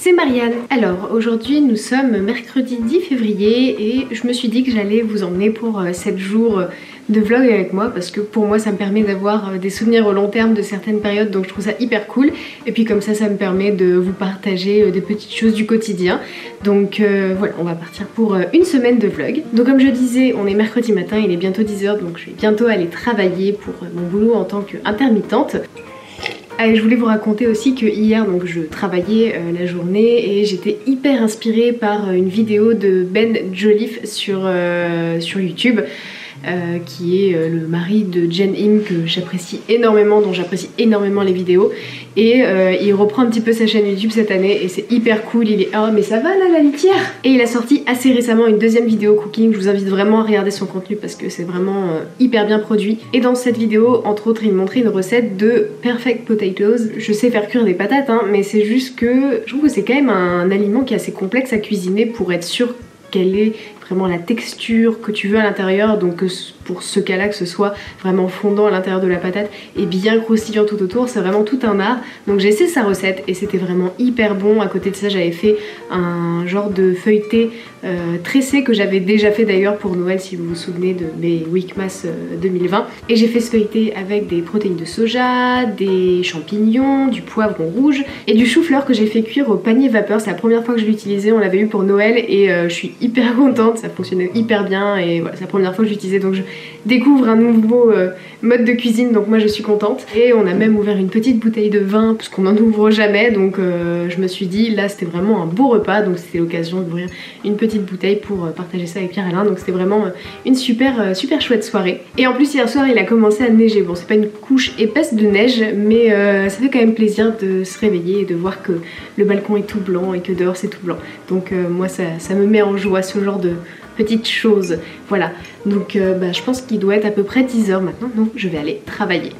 c'est Marianne. Alors aujourd'hui nous sommes mercredi 10 février et je me suis dit que j'allais vous emmener pour 7 jours de vlog avec moi parce que pour moi ça me permet d'avoir des souvenirs au long terme de certaines périodes, donc je trouve ça hyper cool. Et puis comme ça me permet de vous partager des petites choses du quotidien. Donc voilà, on va partir pour une semaine de vlog. Donc comme je disais, on est mercredi matin, il est bientôt 10 h, donc je vais bientôt aller travailler pour mon boulot en tant qu'intermittente. Allez, je voulais vous raconter aussi que hier donc je travaillais la journée et j'étais hyper inspirée par une vidéo de Ben Jolliffe sur YouTube. Qui est le mari de Jen Im, que j'apprécie énormément, dont j'apprécie énormément les vidéos, et il reprend un petit peu sa chaîne YouTube cette année et c'est hyper cool. Il est oh mais ça va là la litière. Et il a sorti assez récemment une deuxième vidéo cooking. Je vous invite vraiment à regarder son contenu parce que c'est vraiment hyper bien produit. Et dans cette vidéo entre autres il montrait une recette de perfect potatoes. Je sais faire cuire des patates hein, mais c'est juste que je trouve que c'est quand même un aliment qui est assez complexe à cuisiner pour être sûr quelle est vraiment la texture que tu veux à l'intérieur, donc pour ce cas là que ce soit vraiment fondant à l'intérieur de la patate et bien croustillant tout autour, c'est vraiment tout un art. Donc j'ai essayé sa recette et c'était vraiment hyper bon. À côté de ça j'avais fait un genre de feuilleté tressé que j'avais déjà fait d'ailleurs pour Noël si vous vous souvenez de mes Weekmas 2020, et j'ai fait ce feuilleté avec des protéines de soja, des champignons, du poivron rouge et du chou-fleur que j'ai fait cuire au panier vapeur. C'est la première fois que je l'utilisais, on l'avait eu pour Noël et je suis hyper contente, ça fonctionnait hyper bien et voilà, c'est la première fois que j'utilisais, donc je découvre un nouveau mode de cuisine, donc moi je suis contente. Et on a même ouvert une petite bouteille de vin parce qu'on n'en ouvre jamais, donc je me suis dit là c'était vraiment un beau repas, donc c'était l'occasion d'ouvrir une petite bouteille pour partager ça avec Pierre-Alain, donc c'était vraiment une super chouette soirée. Et en plus hier soir il a commencé à neiger, bon c'est pas une couche épaisse de neige mais ça fait quand même plaisir de se réveiller et de voir que le balcon est tout blanc et que dehors c'est tout blanc, donc moi ça me met en joie ce genre de petites choses. Voilà, donc je pense qu'il doit être à peu près 10 h maintenant, donc je vais aller travailler.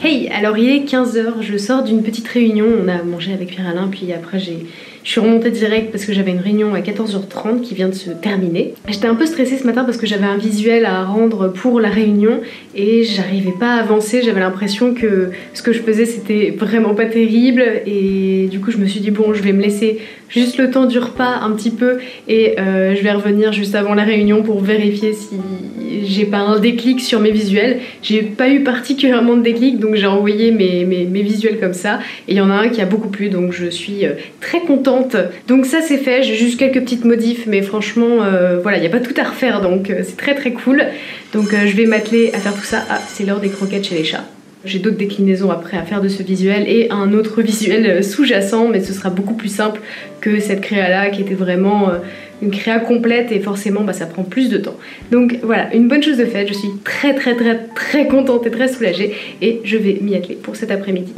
Hey, alors il est 15 h, je sors d'une petite réunion, on a mangé avec Pierre-Alain, puis après je suis remontée direct parce que j'avais une réunion à 14 h 30 qui vient de se terminer. J'étais un peu stressée ce matin parce que j'avais un visuel à rendre pour la réunion et j'arrivais pas à avancer, j'avais l'impression que ce que je faisais c'était vraiment pas terrible et du coup je me suis dit bon je vais me laisser juste le temps du repas un petit peu et je vais revenir juste avant la réunion pour vérifier si j'ai pas un déclic sur mes visuels. J'ai pas eu particulièrement de déclic donc j'ai envoyé mes visuels comme ça et il y en a un qui a beaucoup plu donc je suis très contente. Donc ça c'est fait, j'ai juste quelques petites modifs mais franchement voilà, il n'y a pas tout à refaire donc c'est très cool. Donc je vais m'atteler à faire tout ça. Ah, c'est l'heure des croquettes chez les chats. J'ai d'autres déclinaisons après à faire de ce visuel et un autre visuel sous-jacent, mais ce sera beaucoup plus simple que cette créa là qui était vraiment une créa complète et forcément ça prend plus de temps. Donc voilà, une bonne chose de faite, je suis très contente et très soulagée et je vais m'y atteler pour cet après-midi.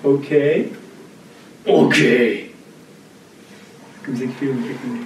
Okay. Okay. Comme ça qu'il fait le technique.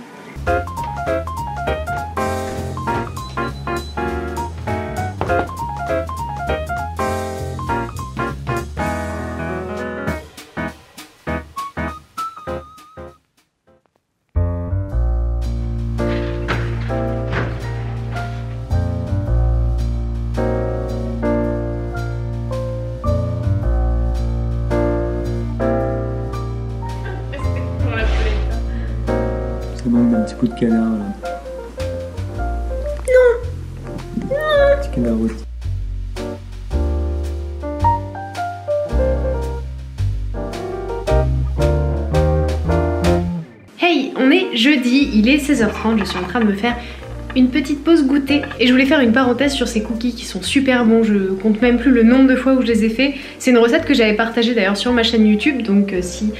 Ça manque d'un petit pot de canard là. Non. Petit canard rôti. Hey, on est jeudi, il est 16h30, je suis en train de me faire une petite pause goûter et je voulais faire une parenthèse sur ces cookies qui sont super bons, je compte même plus le nombre de fois où je les ai faits. C'est une recette que j'avais partagée d'ailleurs sur ma chaîne YouTube, donc si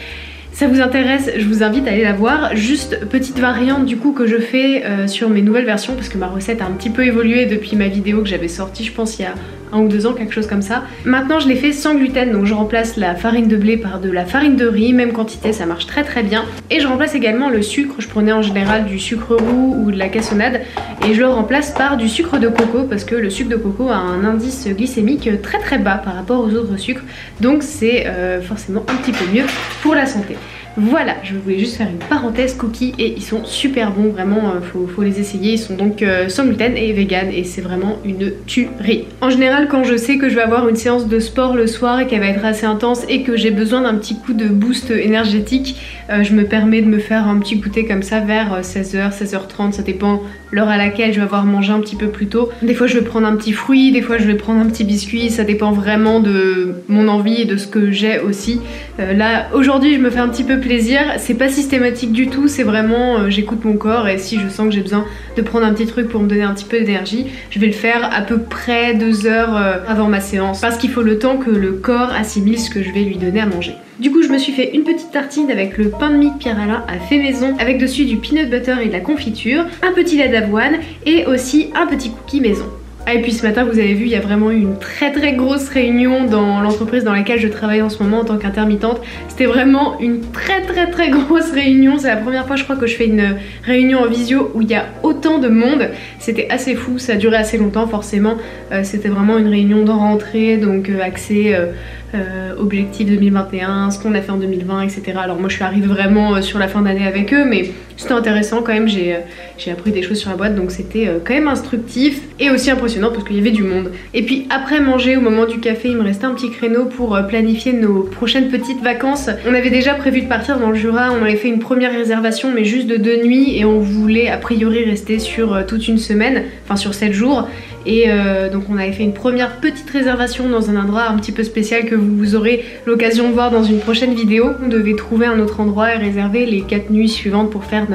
ça vous intéresse, je vous invite à aller la voir. Juste petite variante du coup que je fais sur mes nouvelles versions parce que ma recette a un petit peu évolué depuis ma vidéo que j'avais sortie je pense il y a 1 ou 2 ans, quelque chose comme ça. Maintenant je l'ai fait sans gluten, donc je remplace la farine de blé par de la farine de riz, même quantité, ça marche très très bien. Et je remplace également le sucre, je prenais en général du sucre roux ou de la cassonade et je le remplace par du sucre de coco parce que le sucre de coco a un indice glycémique très très bas par rapport aux autres sucres, donc c'est forcément un petit peu mieux pour la santé. Voilà, je voulais juste faire une parenthèse cookies et ils sont super bons, vraiment faut les essayer. Ils sont donc sans gluten et vegan et c'est vraiment une tuerie. En général quand je sais que je vais avoir une séance de sport le soir et qu'elle va être assez intense et que j'ai besoin d'un petit coup de boost énergétique, je me permets de me faire un petit goûter comme ça vers 16h, 16h30, ça dépend l'heure à laquelle je vais avoir mangé un petit peu plus tôt. Des fois je vais prendre un petit fruit, des fois je vais prendre un petit biscuit, ça dépend vraiment de mon envie et de ce que j'ai aussi. Là aujourd'hui je me fais un petit peu plaisir, c'est pas systématique du tout, c'est vraiment j'écoute mon corps et si je sens que j'ai besoin de prendre un petit truc pour me donner un petit peu d'énergie, je vais le faire à peu près 2 heures avant ma séance parce qu'il faut le temps que le corps assimile ce que je vais lui donner à manger. Du coup je me suis fait une petite tartine avec le pain de mie de Pierre Alain à fait maison avec dessus du peanut butter et de la confiture, un petit lait d'avoine et aussi un petit cookie maison. Ah et puis ce matin vous avez vu il y a vraiment eu une très grosse réunion dans l'entreprise dans laquelle je travaille en ce moment en tant qu'intermittente. C'était vraiment une très grosse réunion, c'est la première fois je crois que je fais une réunion en visio où il y a autant de monde. C'était assez fou, ça a duré assez longtemps forcément, c'était vraiment une réunion de rentrée donc axée objectif 2021, ce qu'on a fait en 2020 etc. Alors moi je suis arrivée vraiment sur la fin d'année avec eux mais c'était intéressant quand même, j'ai appris des choses sur la boîte donc c'était quand même instructif et aussi impressionnant parce qu'il y avait du monde. Et puis après manger au moment du café il me restait un petit créneau pour planifier nos prochaines petites vacances. On avait déjà prévu de partir dans le Jura, on avait fait une première réservation mais juste de 2 nuits et on voulait a priori rester sur toute une semaine, enfin sur 7 jours. Et donc on avait fait une première petite réservation dans un endroit un petit peu spécial que vous aurez l'occasion de voir dans une prochaine vidéo. On devait trouver un autre endroit et réserver les 4 nuits suivantes pour faire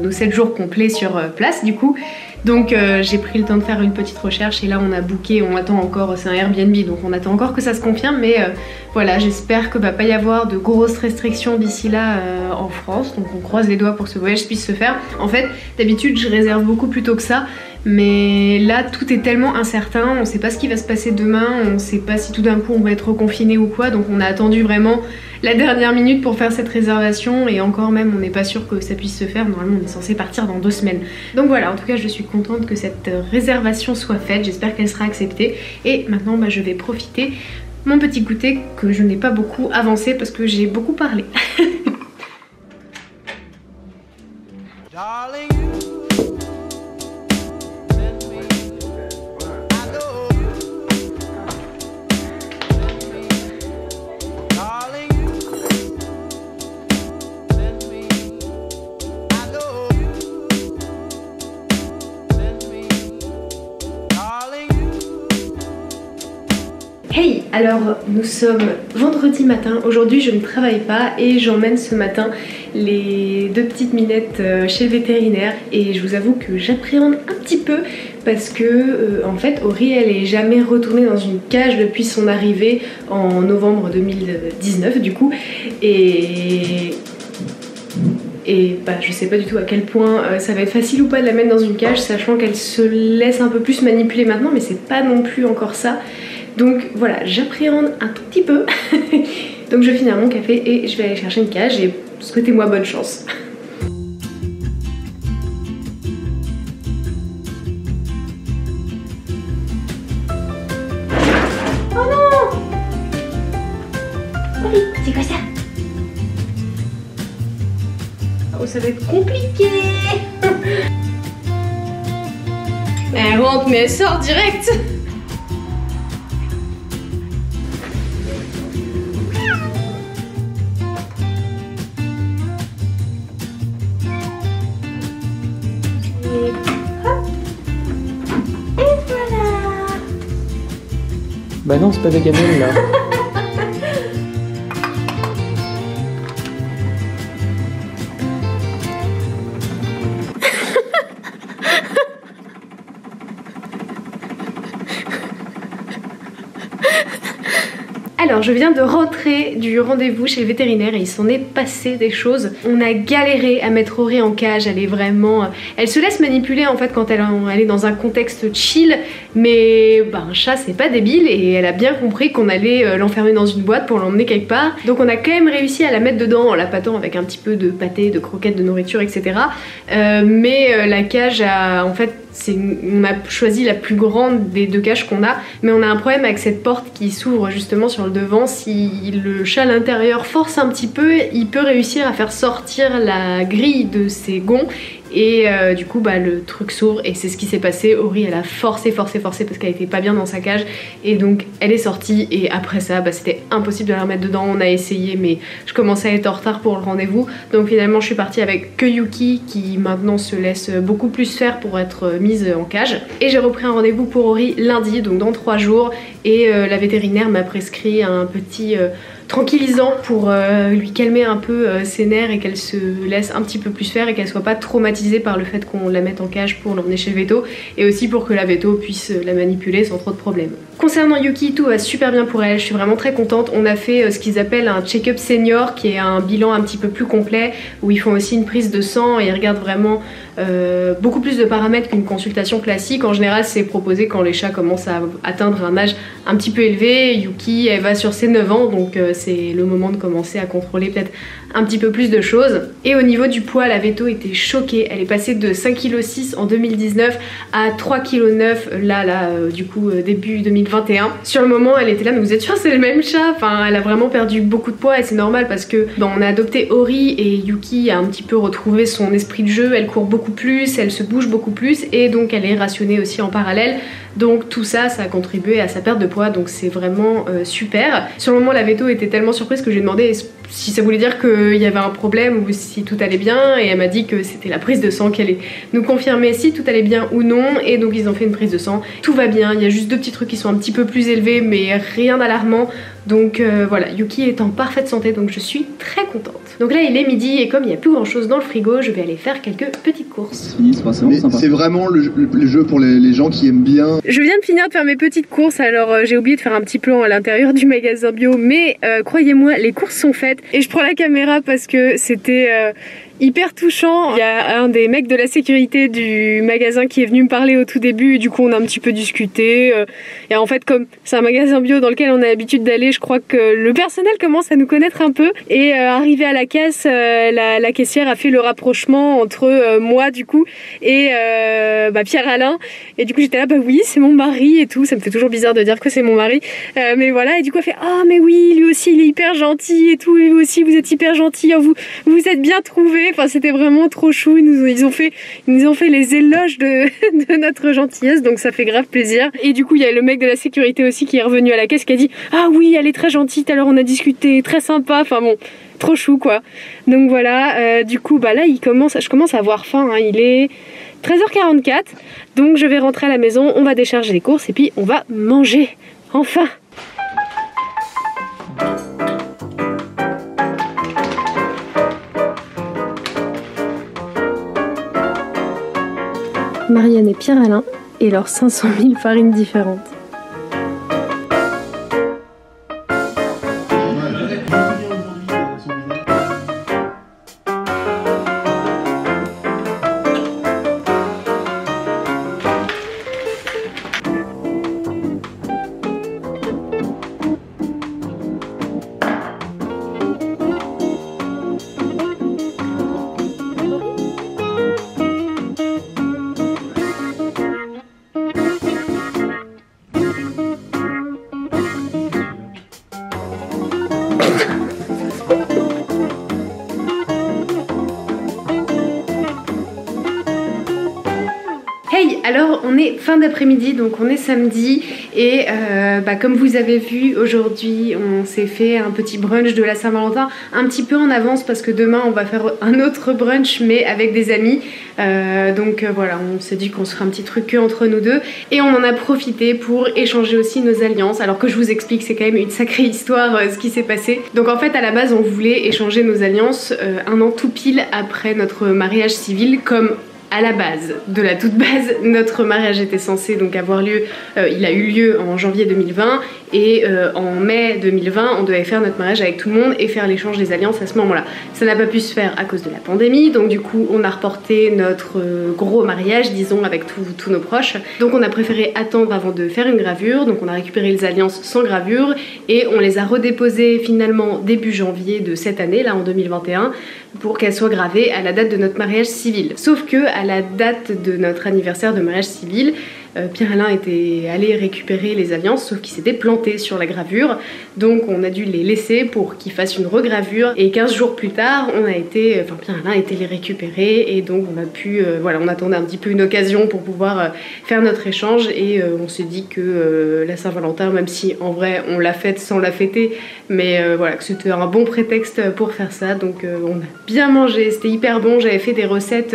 nos 7 jours complets sur place du coup. Donc j'ai pris le temps de faire une petite recherche et là on a booké, on attend encore, c'est un Airbnb donc on attend encore que ça se confirme mais voilà, j'espère que va pas y avoir de grosses restrictions d'ici là en France, donc on croise les doigts pour que ce voyage puisse se faire. En fait d'habitude je réserve beaucoup plus tôt que ça mais là tout est tellement incertain, on sait pas ce qui va se passer demain, on sait pas si tout d'un coup on va être reconfiné ou quoi, donc on a attendu vraiment la dernière minute pour faire cette réservation et encore même on n'est pas sûr que ça puisse se faire, normalement on est censé partir dans 2 semaines. Donc voilà, en tout cas je suis contente que cette réservation soit faite, j'espère qu'elle sera acceptée et maintenant je vais profiter mon petit goûter que je n'ai pas beaucoup avancé parce que j'ai beaucoup parlé. Hey, alors nous sommes vendredi matin, aujourd'hui je ne travaille pas et j'emmène ce matin les 2 petites minettes chez le vétérinaire et je vous avoue que j'appréhende un petit peu parce que en fait Ori elle est jamais retournée dans une cage depuis son arrivée en novembre 2019 du coup et je sais pas du tout à quel point ça va être facile ou pas de la mettre dans une cage sachant qu'elle se laisse un peu plus manipuler maintenant mais c'est pas non plus encore ça. Donc voilà, j'appréhende un tout petit peu. Donc je vais finir mon café et je vais aller chercher une cage et souhaitez-moi bonne chance. Oh non! Oui, c'est quoi ça? Oh, ça va être compliqué. Elle rentre mais elle sort direct. Bah non, c'est pas des gamelles là. Alors je viens de rentrer du rendez-vous chez le vétérinaire et il s'en est passé des choses. On a galéré à mettre Ori en cage, elle est vraiment... Elle se laisse manipuler en fait quand elle est dans un contexte chill, mais bah, un chat c'est pas débile et elle a bien compris qu'on allait l'enfermer dans une boîte pour l'emmener quelque part. Donc on a quand même réussi à la mettre dedans en la pâtant avec un petit peu de pâté, de croquettes, de nourriture, etc. Mais la cage a en fait... On a choisi la plus grande des deux cages qu'on a, mais on a un problème avec cette porte qui s'ouvre justement sur le devant. Si le chat à l'intérieur force un petit peu, il peut réussir à faire sortir la grille de ses gonds et du coup bah, le truc s'ouvre et c'est ce qui s'est passé. Ori elle a forcé parce qu'elle était pas bien dans sa cage et donc elle est sortie et après ça bah, c'était impossible de la remettre dedans. On a essayé mais je commençais à être en retard pour le rendez-vous, donc finalement je suis partie avec que Yuki qui maintenant se laisse beaucoup plus faire pour être mise en cage et j'ai repris un rendez-vous pour Ori lundi, donc dans 3 jours, et la vétérinaire m'a prescrit un petit tranquillisant pour lui calmer un peu ses nerfs et qu'elle se laisse un petit peu plus faire et qu'elle soit pas traumatisée par le fait qu'on la mette en cage pour l'emmener chez le veto, et aussi pour que la veto puisse la manipuler sans trop de problèmes. Concernant Yuki, tout va super bien pour elle, je suis vraiment très contente. On a fait ce qu'ils appellent un check-up senior qui est un bilan un petit peu plus complet où ils font aussi une prise de sang et ils regardent vraiment beaucoup plus de paramètres qu'une consultation classique. En général c'est proposé quand les chats commencent à atteindre un âge un petit peu élevé. Yuki elle va sur ses 9 ans donc c'est le moment de commencer à contrôler peut-être un petit peu plus de choses. Et au niveau du poids, la veto était choquée, elle est passée de 5,6 kg en 2019 à 3,9 kg là du coup début 2021. Sur le moment elle était là, mais vous êtes sûre c'est le même chat? Enfin elle a vraiment perdu beaucoup de poids et c'est normal parce que bon, on a adopté Ori et Yuki a un petit peu retrouvé son esprit de jeu, elle court beaucoup plus, elle se bouge beaucoup plus et donc elle est rationnée aussi en parallèle. Donc tout ça, ça a contribué à sa perte de poids, donc c'est vraiment super. Sur le moment la veto était tellement surprise que j'ai demandé si ça voulait dire qu'il y avait un problème ou si tout allait bien, et elle m'a dit que c'était la prise de sang qui allait nous confirmer si tout allait bien ou non, et donc ils ont fait une prise de sang. Tout va bien, il y a juste 2 petits trucs qui sont un petit peu plus élevés mais rien d'alarmant. Donc voilà, Yuki est en parfaite santé, donc je suis très contente. Donc là il est midi et comme il n'y a plus grand chose dans le frigo, je vais aller faire quelques petites courses. C'est vraiment le jeu pour les gens qui aiment bien. Je viens de finir de faire mes petites courses, alors j'ai oublié de faire un petit plan à l'intérieur du magasin bio, mais croyez-moi, les courses sont faites. Et je prends la caméra parce que c'était... hyper touchant. Il y a un des mecs de la sécurité du magasin qui est venu me parler au tout début et du coup on a un petit peu discuté et en fait comme c'est un magasin bio dans lequel on a l'habitude d'aller, je crois que le personnel commence à nous connaître un peu et arrivé à la caisse, la caissière a fait le rapprochement entre moi du coup et Pierre-Alain, et du coup j'étais là bah oui c'est mon mari et tout, ça me fait toujours bizarre de dire que c'est mon mari mais voilà, et du coup elle fait ah mais oui lui aussi il est hyper gentil et tout, et vous aussi vous êtes hyper gentil, vous vous êtes bien trouvés. Enfin c'était vraiment trop chou, ils nous ont fait les éloges de notre gentillesse, donc ça fait grave plaisir. Et du coup il y a le mec de la sécurité aussi qui est revenu à la caisse qui a dit ah oui elle est très gentille, tout à l'heure on a discuté, très sympa, enfin bon trop chou quoi. Donc voilà, du coup bah là je commence à avoir faim, hein. Il est 13h44, donc je vais rentrer à la maison, on va décharger les courses et puis on va manger, enfin. Marianne et Pierre-Alain et leurs 500 000 farines différentes. Aïe, alors on est fin d'après-midi, donc on est samedi et comme vous avez vu aujourd'hui on s'est fait un petit brunch de la Saint-Valentin un petit peu en avance parce que demain on va faire un autre brunch mais avec des amis. Voilà, on s'est dit qu'on se ferait un petit truc que entre nous deux et on en a profité pour échanger aussi nos alliances. Alors que je vous explique, c'est quand même une sacrée histoire ce qui s'est passé. Donc en fait à la base on voulait échanger nos alliances un an tout pile après notre mariage civil, comme à la base, de la toute base, notre mariage était censé donc avoir lieu, il a eu lieu en janvier 2020 et en mai 2020 on devait faire notre mariage avec tout le monde et faire l'échange des alliances à ce moment là. Ça n'a pas pu se faire à cause de la pandémie, donc du coup on a reporté notre gros mariage, disons, avec tous nos proches. Donc on a préféré attendre avant de faire une gravure, donc on a récupéré les alliances sans gravure et on les a redéposées finalement début janvier de cette année, là en 2021, pour qu'elles soient gravées à la date de notre mariage civil. Sauf que à la date de notre anniversaire de mariage civil, Pierre-Alain était allé récupérer les alliances, sauf qu'il s'était planté sur la gravure, donc on a dû les laisser pour qu'ils fassent une regravure et 15 jours plus tard Pierre-Alain était les récupérer et donc on a pu, on attendait un petit peu une occasion pour pouvoir faire notre échange et on s'est dit que la Saint-Valentin, même si en vrai on l'a fête sans la fêter, mais que c'était un bon prétexte pour faire ça. Donc on a bien mangé, c'était hyper bon, j'avais fait des recettes,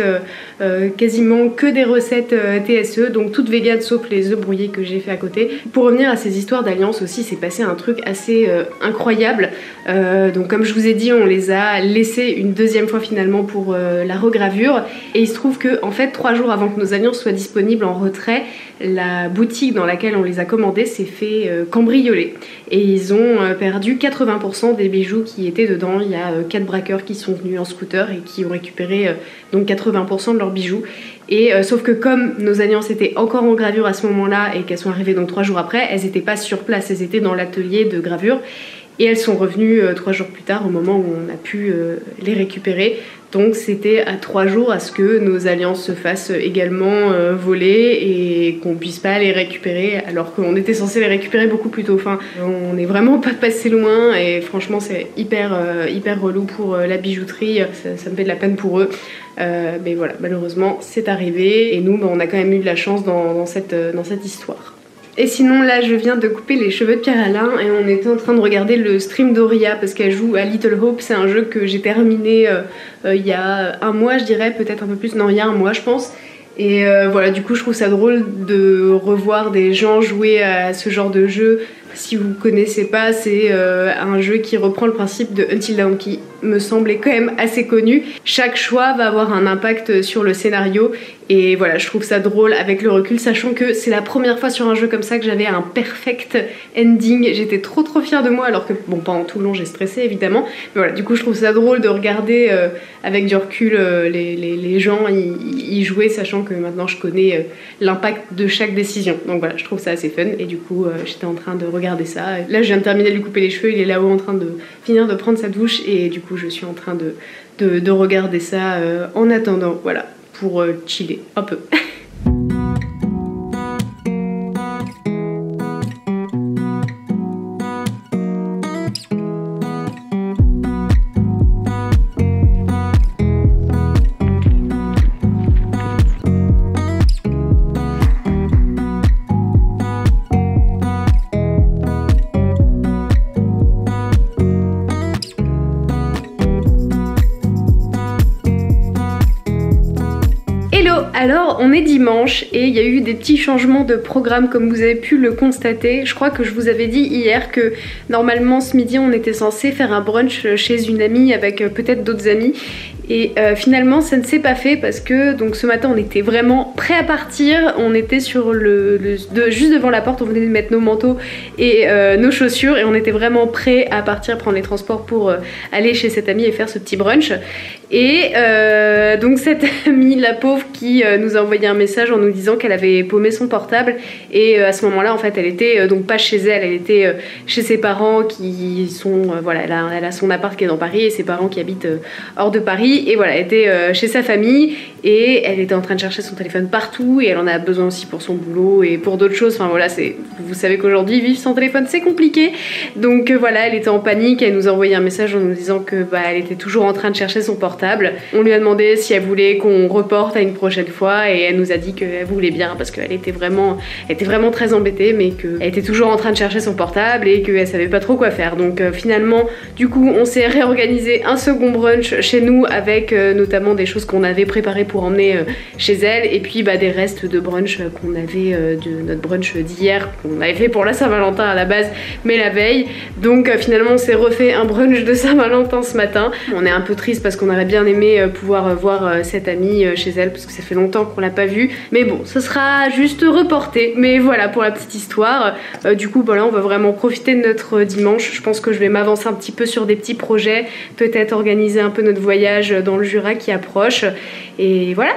quasiment que des recettes TSE, donc toutes véganes sauf les œufs brouillés que j'ai fait à côté. Pour revenir à ces histoires d'alliances aussi, c'est passé un truc assez incroyable. Donc comme je vous ai dit, on les a laissés une deuxième fois finalement pour la regravure et il se trouve que en fait 3 jours avant que nos alliances soient disponibles en retrait, la boutique dans laquelle on les a commandées s'est fait cambrioler et ils ont perdu 80% des bijoux qui étaient dedans. Il y a 4 braqueurs qui sont venus en scooter et qui ont récupéré donc 80% de leurs bijoux. Et sauf que comme nos alliances étaient encore en gravure à ce moment-là et qu'elles sont arrivées donc 3 jours après, elles n'étaient pas sur place, elles étaient dans l'atelier de gravure et elles sont revenues 3 jours plus tard au moment où on a pu les récupérer. Donc c'était à 3 jours à ce que nos alliances se fassent également voler et qu'on puisse pas les récupérer alors qu'on était censé les récupérer beaucoup plus tôt. Enfin, on n'est vraiment pas passé loin et franchement c'est hyper relou pour la bijouterie, ça me fait de la peine pour eux. Mais voilà, malheureusement c'est arrivé et nous on a quand même eu de la chance dans cette histoire. Et sinon là je viens de couper les cheveux de Pierre-Alain et on était en train de regarder le stream d'Auria parce qu'elle joue à Little Hope. C'est un jeu que j'ai terminé il y a un mois je dirais, peut-être un peu plus, non il y a un mois je pense. Et du coup je trouve ça drôle de revoir des gens jouer à ce genre de jeu. Si vous connaissez pas, c'est un jeu qui reprend le principe de Until Dawn qui me semblait quand même assez connu. Chaque choix va avoir un impact sur le scénario et voilà, je trouve ça drôle avec le recul, sachant que c'est la première fois sur un jeu comme ça que j'avais un perfect ending. J'étais trop fière de moi, alors que bon, pendant tout le long j'ai stressé évidemment, mais voilà, du coup je trouve ça drôle de regarder avec du recul les gens y jouer, sachant que maintenant je connais l'impact de chaque décision. Donc voilà, je trouve ça assez fun et du coup j'étais en train de regarder ça. Là je viens de terminer de lui couper les cheveux, il est là-haut en train de finir de prendre sa douche et du coup je suis en train de regarder ça en attendant, voilà, pour chiller un peu. Alors on est dimanche et il y a eu des petits changements de programme comme vous avez pu le constater. Je crois que je vous avais dit hier que normalement ce midi on était censé faire un brunch chez une amie avec peut-être d'autres amis. Et finalement ça ne s'est pas fait parce que donc ce matin on était vraiment prêts à partir. On était sur juste devant la porte, on venait de mettre nos manteaux et nos chaussures et on était vraiment prêts à partir prendre les transports pour aller chez cette amie et faire ce petit brunch. Et donc cette amie, la pauvre, qui nous a envoyé un message en nous disant qu'elle avait paumé son portable et à ce moment là en fait elle était donc pas chez elle, elle était chez ses parents qui sont elle a son appart qui est dans Paris et ses parents qui habitent hors de Paris et voilà, elle était chez sa famille et elle était en train de chercher son téléphone partout et elle en a besoin aussi pour son boulot et pour d'autres choses. Enfin voilà, vous savez qu'aujourd'hui vivre sans téléphone c'est compliqué, donc voilà, elle était en panique, elle nous a envoyé un message en nous disant que elle était toujours en train de chercher son portable portable. On lui a demandé si elle voulait qu'on reporte à une prochaine fois et elle nous a dit qu'elle voulait bien parce qu'elle était vraiment très embêtée, mais qu'elle était toujours en train de chercher son portable et qu'elle savait pas trop quoi faire. Donc finalement, du coup, on s'est réorganisé un second brunch chez nous avec notamment des choses qu'on avait préparées pour emmener chez elle et puis des restes de brunch qu'on avait de notre brunch d'hier qu'on avait fait pour la Saint-Valentin à la base, mais la veille. Donc finalement, on s'est refait un brunch de Saint-Valentin ce matin. On est un peu triste parce qu'on aurait bien aimé pouvoir voir cette amie chez elle parce que ça fait longtemps qu'on l'a pas vue. Mais bon, ce sera juste reporté. Mais voilà pour la petite histoire. Du coup, voilà, on va vraiment profiter de notre dimanche. Je pense que je vais m'avancer un petit peu sur des petits projets, peut-être organiser un peu notre voyage dans le Jura qui approche. Et voilà.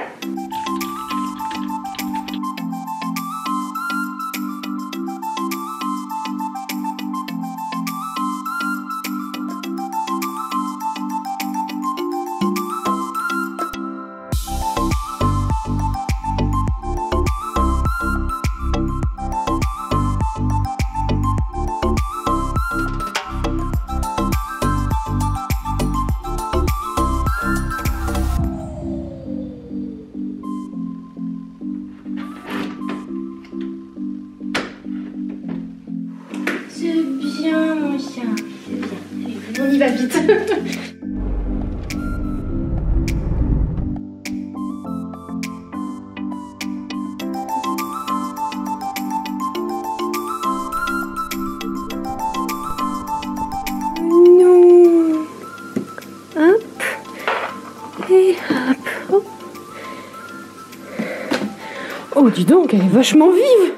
On y va vite. Non. Hop. Et hop. Hop. Oh, dis donc, elle est vachement vive.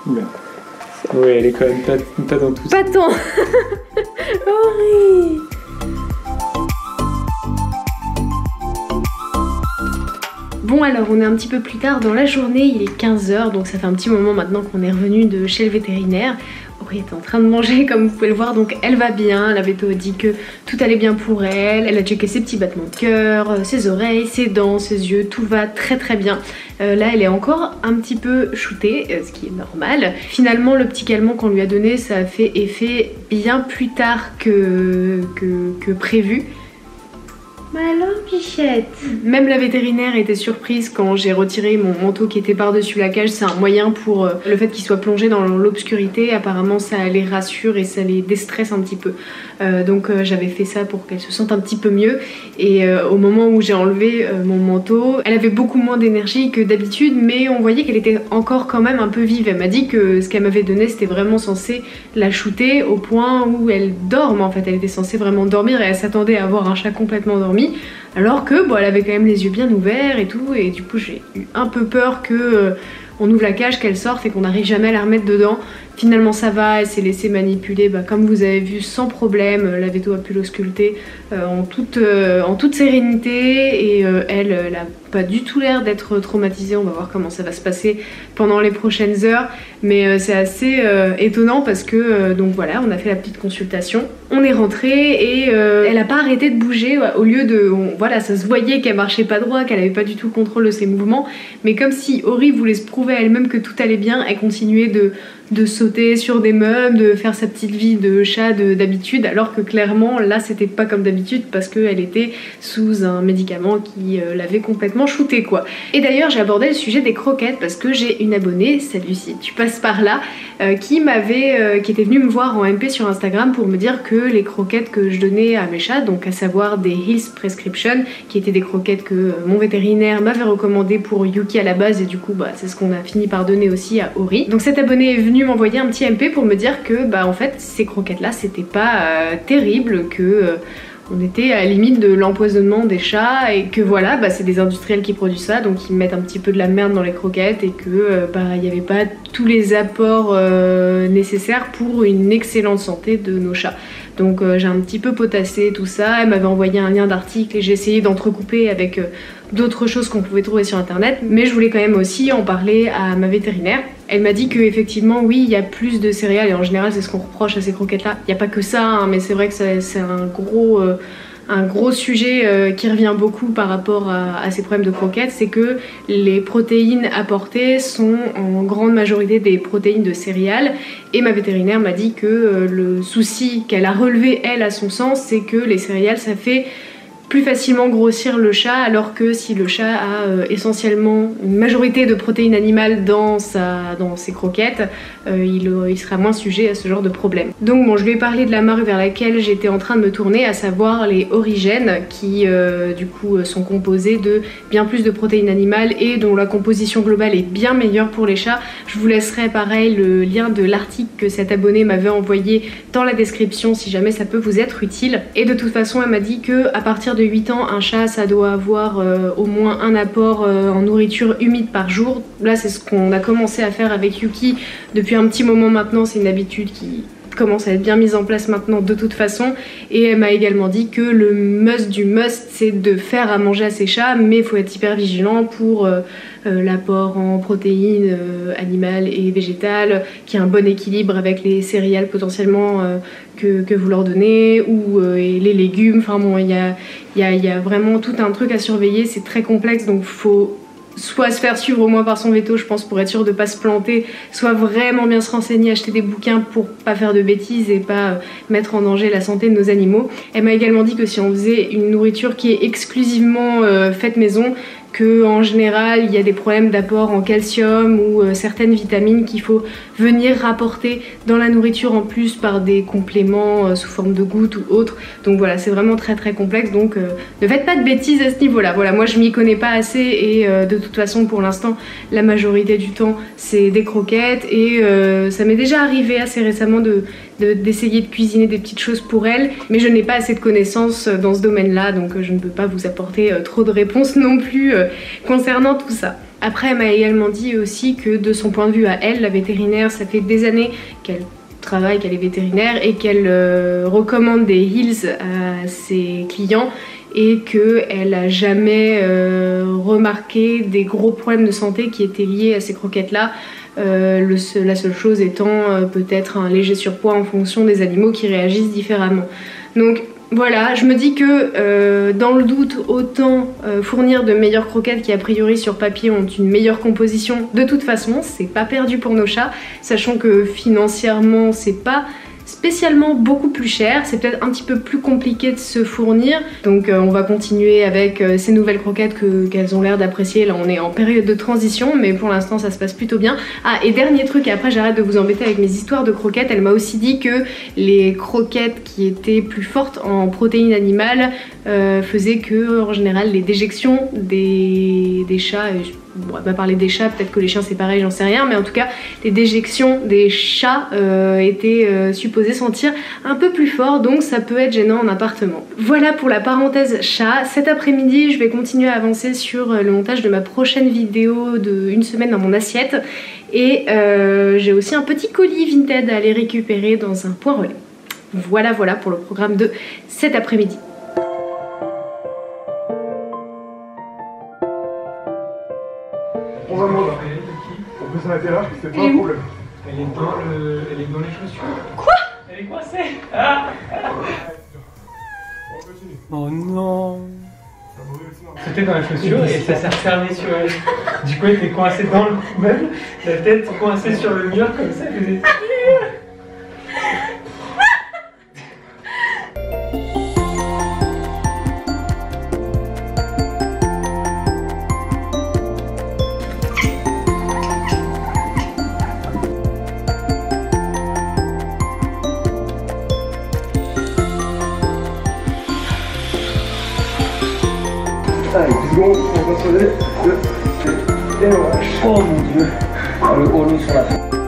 Oula. Oui, elle est quand même pas dans tout ça. Pas tant. Horrible. Bon alors on est un petit peu plus tard dans la journée, il est 15 h, donc ça fait un petit moment maintenant qu'on est revenu de chez le vétérinaire. Aurélie est en train de manger comme vous pouvez le voir, donc elle va bien. La véto a dit que tout allait bien pour elle. Elle a checké ses petits battements de cœur, ses oreilles, ses dents, ses yeux, tout va très très bien. Là elle est encore un petit peu shootée, ce qui est normal. Finalement le petit calmant qu'on lui a donné, ça a fait effet bien plus tard que prévu. Alors Bichette. Même la vétérinaire était surprise quand j'ai retiré mon manteau qui était par-dessus la cage. C'est un moyen pour le fait qu'il soit plongé dans l'obscurité. Apparemment ça les rassure et ça les déstresse un petit peu. Donc j'avais fait ça pour qu'elle se sente un petit peu mieux. Et au moment où j'ai enlevé mon manteau, elle avait beaucoup moins d'énergie que d'habitude, mais on voyait qu'elle était encore quand même un peu vive. Elle m'a dit que ce qu'elle m'avait donné c'était vraiment censé la shooter au point où elle dorme en fait. Elle était censée vraiment dormir et elle s'attendait à avoir un chat complètement dormi. Alors que bon, elle avait quand même les yeux bien ouverts et tout, et du coup j'ai eu un peu peur que on ouvre la cage, qu'elle sorte et qu'on n'arrive jamais à la remettre dedans. Finalement ça va, elle s'est laissée manipuler comme vous avez vu sans problème. La véto a pu l'ausculter en toute sérénité et elle a pas du tout l'air d'être traumatisée. On va voir comment ça va se passer pendant les prochaines heures, mais c'est assez étonnant parce que donc voilà, on a fait la petite consultation, on est rentré et elle a pas arrêté de bouger. Au lieu de voilà, ça se voyait qu'elle marchait pas droit, qu'elle avait pas du tout le contrôle de ses mouvements, mais comme si Ori voulait se prouver à elle-même que tout allait bien, elle continuait de sauter sur des meubles, de faire sa petite vie de chat d'habitude, alors que clairement là c'était pas comme d'habitude parce qu'elle était sous un médicament qui l'avait complètement shootée quoi. Et d'ailleurs j'ai abordé le sujet des croquettes parce que j'ai une abonnée, salut Lucie, tu passes par là, qui était venue me voir en MP sur Instagram pour me dire que les croquettes que je donnais à mes chats, donc à savoir des Hill's Prescription, qui étaient des croquettes que mon vétérinaire m'avait recommandé pour Yuki à la base, et du coup c'est ce qu'on a fini par donner aussi à Ori. Donc cette abonnée est venue m'envoyer un petit MP pour me dire que en fait ces croquettes là c'était pas terrible, que on était à la limite de l'empoisonnement des chats et que voilà, c'est des industriels qui produisent ça, donc ils mettent un petit peu de la merde dans les croquettes et que il n'y avait pas tous les apports nécessaires pour une excellente santé de nos chats. Donc j'ai un petit peu potassé tout ça. Elle m'avait envoyé un lien d'article et j'ai essayé d'entrecouper avec d'autres choses qu'on pouvait trouver sur internet, mais je voulais quand même aussi en parler à ma vétérinaire. Elle m'a dit que effectivement oui, il y a plus de céréales et en général c'est ce qu'on reproche à ces croquettes là. Il n'y a pas que ça hein, mais c'est vrai que c'est un gros sujet qui revient beaucoup par rapport à ces problèmes de croquettes, c'est que les protéines apportées sont en grande majorité des protéines de céréales, et ma vétérinaire m'a dit que le souci qu'elle a relevé elle à son sens, c'est que les céréales ça fait plus facilement grossir le chat, alors que si le chat a essentiellement une majorité de protéines animales dans ses croquettes, il sera moins sujet à ce genre de problème. Donc bon, je vais parler de la marque vers laquelle j'étais en train de me tourner, à savoir les Origen, qui du coup sont composés de bien plus de protéines animales et dont la composition globale est bien meilleure pour les chats. Je vous laisserai pareil le lien de l'article que cet abonné m'avait envoyé dans la description si jamais ça peut vous être utile. Et de toute façon, elle m'a dit que à partir de 8 ans, un chat ça doit avoir au moins un apport en nourriture humide par jour. Là c'est ce qu'on a commencé à faire avec Yuki depuis un petit moment maintenant, c'est une habitude qui commence à être bien mise en place maintenant de toute façon. Et elle m'a également dit que le must du must c'est de faire à manger à ses chats, mais il faut être hyper vigilant pour l'apport en protéines animales et végétales, qu'il y ait un bon équilibre avec les céréales potentiellement que vous leur donnez, ou et les légumes. Enfin bon, il y a vraiment tout un truc à surveiller, c'est très complexe, donc faut soit se faire suivre au moins par son veto, je pense, pour être sûr de pas se planter, soit vraiment bien se renseigner, acheter des bouquins pour pas faire de bêtises et pas mettre en danger la santé de nos animaux. Elle m'a également dit que si on faisait une nourriture qui est exclusivement faite maison, que en général il y a des problèmes d'apport en calcium ou certaines vitamines qu'il faut venir rapporter dans la nourriture en plus par des compléments sous forme de gouttes ou autres. Donc voilà, c'est vraiment très complexe, donc ne faites pas de bêtises à ce niveau là. Voilà, moi je m'y connais pas assez et de toute façon pour l'instant la majorité du temps c'est des croquettes et ça m'est déjà arrivé assez récemment d'essayer de cuisiner des petites choses pour elle, mais je n'ai pas assez de connaissances dans ce domaine là, donc je ne peux pas vous apporter trop de réponses non plus concernant tout ça. Après elle m'a également dit aussi que de son point de vue à elle, la vétérinaire, ça fait des années qu'elle travaille, qu'elle est vétérinaire et qu'elle recommande des Hills à ses clients et qu'elle n'a jamais remarqué des gros problèmes de santé qui étaient liés à ces croquettes là. La seule chose étant peut-être un léger surpoids en fonction des animaux qui réagissent différemment. Donc voilà, je me dis que dans le doute, autant fournir de meilleures croquettes qui a priori sur papier ont une meilleure composition. De toute façon, c'est pas perdu pour nos chats, sachant que financièrement c'est pas spécialement beaucoup plus cher, c'est peut-être un petit peu plus compliqué de se fournir, donc on va continuer avec ces nouvelles croquettes qu'elles ont l'air d'apprécier. Là on est en période de transition, mais pour l'instant ça se passe plutôt bien. Ah, et dernier truc, et après j'arrête de vous embêter avec mes histoires de croquettes, elle m'a aussi dit que les croquettes qui étaient plus fortes en protéines animales faisaient que en général les déjections des chats, on va pas parler des chats, peut-être que les chiens c'est pareil, j'en sais rien, mais en tout cas les déjections des chats étaient supposées sentir un peu plus fort, donc ça peut être gênant en appartement. Voilà pour la parenthèse chat. Cet après-midi je vais continuer à avancer sur le montage de ma prochaine vidéo de une semaine dans mon assiette, et j'ai aussi un petit colis Vinted à aller récupérer dans un point relais. Voilà pour le programme de cet après-midi. On peut s'arrêter là, c'est pas un problème. Elle est dans les chaussures. Quoi? Elle est coincée. Ah. On continue. Oh non. Ça va brûler, sinon. C'était dans les chaussures et ça s'est refermé sur elle. Du coup elle était coincée dans le meuble, la tête coincée sur le mur comme ça. Elle faisait... Allez, 10 secondes, on va passer le... Et on lâche. Oh mon dieu. Oh, le holo sur la fin.